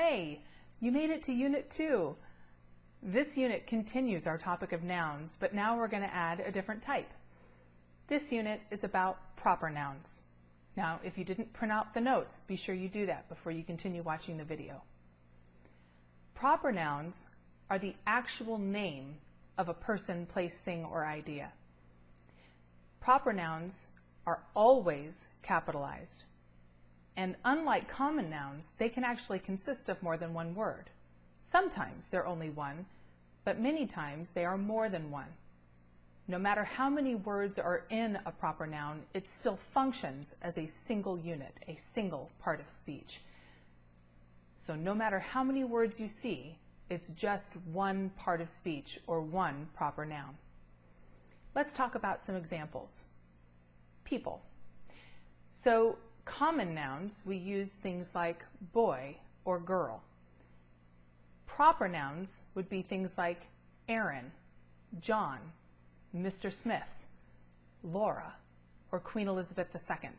Hooray! You made it to Unit 2. This unit continues our topic of nouns, but now we're going to add a different type. This unit is about proper nouns. Now, if you didn't print out the notes, be sure you do that before you continue watching the video. Proper nouns are the actual name of a person, place, thing, or idea. Proper nouns are always capitalized. And unlike common nouns, they can actually consist of more than one word. Sometimes they're only one, but many times they are more than one. No matter how many words are in a proper noun, it still functions as a single unit, a single part of speech. So no matter how many words you see, it's just one part of speech or one proper noun. Let's talk about some examples. People. So common nouns, we use things like boy or girl. Proper nouns would be things like Aaron, John, Mr. Smith, Laura, or Queen Elizabeth II.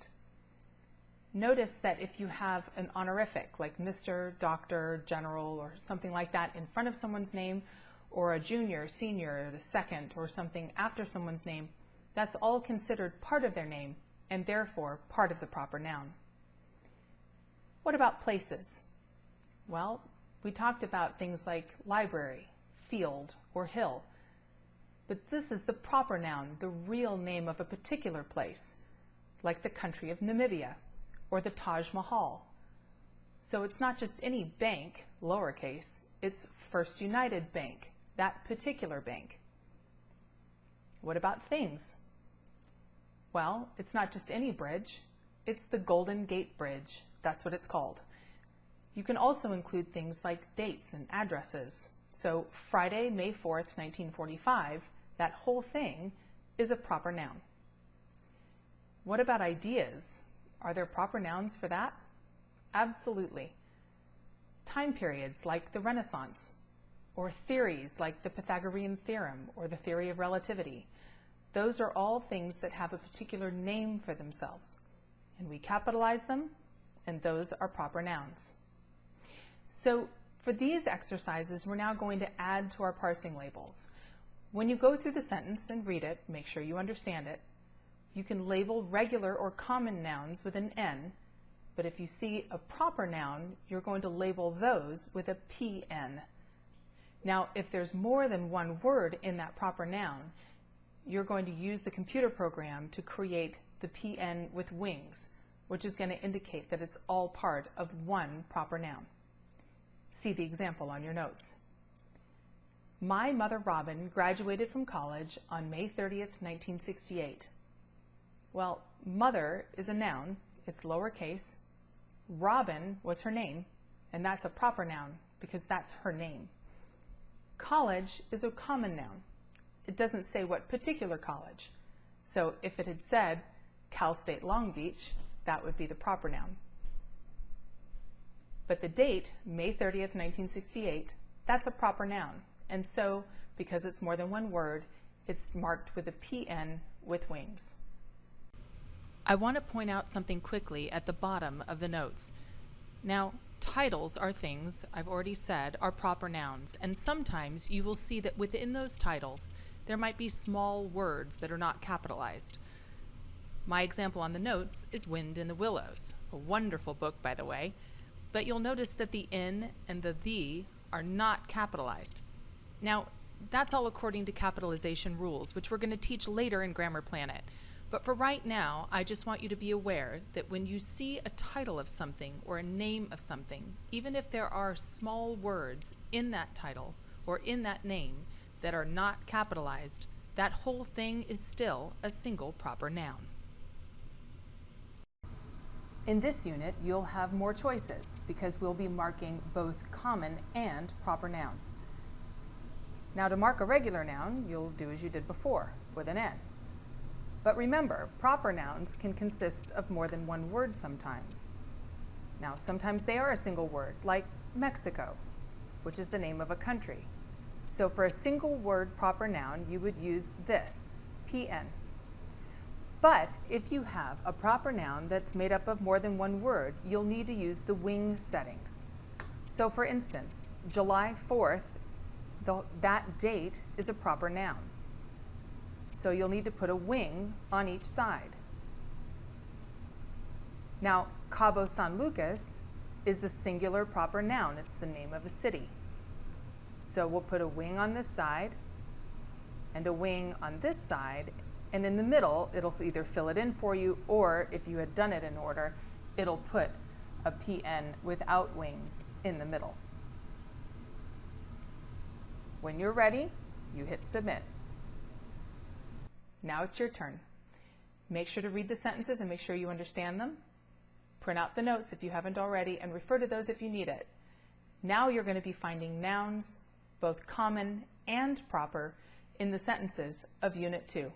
Notice that if you have an honorific like Mr., Dr., General, or something like that in front of someone's name, or a junior, senior, the second, or something after someone's name, that's all considered part of their name and therefore part of the proper noun. What about places? Well, we talked about things like library, field, or hill. But this is the proper noun, the real name of a particular place, like the country of Namibia or the Taj Mahal. So it's not just any bank, lowercase, it's First United Bank, that particular bank. What about things? Well, it's not just any bridge, it's the Golden Gate Bridge. That's what it's called. You can also include things like dates and addresses. So Friday, May 4th, 1945, that whole thing is a proper noun. What about ideas? Are there proper nouns for that? Absolutely. Time periods like the Renaissance, or theories like the Pythagorean theorem or the theory of relativity. Those are all things that have a particular name for themselves, and we capitalize them, and those are proper nouns. So for these exercises, we're now going to add to our parsing labels. When you go through the sentence and read it, make sure you understand it. You can label regular or common nouns with an N, but if you see a proper noun, you're going to label those with a PN. Now, if there's more than one word in that proper noun, you're going to use the computer program to create the PN with wings, which is going to indicate that it's all part of one proper noun. See the example on your notes. My mother Robin graduated from college on May 30th, 1968. Well, mother is a noun, it's lowercase. Robin was her name, and that's a proper noun because that's her name. College is a common noun. It doesn't say what particular college. So if it had said Cal State Long Beach, that would be the proper noun. But the date, May 30th, 1968, that's a proper noun. And so, because it's more than one word, it's marked with a PN with wings. I want to point out something quickly at the bottom of the notes. Now, titles are things, I've already said, are proper nouns, and sometimes you will see that within those titles there might be small words that are not capitalized. My example on the notes is Wind in the Willows, a wonderful book, by the way, but you'll notice that the in and the are not capitalized. Now, that's all according to capitalization rules, which we're going to teach later in Grammar Planet. But for right now, I just want you to be aware that when you see a title of something or a name of something, even if there are small words in that title or in that name that are not capitalized, that whole thing is still a single proper noun. In this unit, you'll have more choices because we'll be marking both common and proper nouns. Now, to mark a regular noun, you'll do as you did before, with an N. But remember, proper nouns can consist of more than one word sometimes. Now, sometimes they are a single word, like Mexico, which is the name of a country. So for a single word proper noun, you would use this, PN. But if you have a proper noun that's made up of more than one word, you'll need to use the wing settings. So for instance, July 4th, that date is a proper noun. So you'll need to put a wing on each side. Now, Cabo San Lucas is a singular proper noun. It's the name of a city. So we'll put a wing on this side and a wing on this side, and in the middle, it'll either fill it in for you, or if you had done it in order, it'll put a PN without wings in the middle. When you're ready, you hit submit. Now it's your turn. Make sure to read the sentences and make sure you understand them. Print out the notes if you haven't already, and refer to those if you need it. Now you're going to be finding nouns, both common and proper, in the sentences of Unit 2.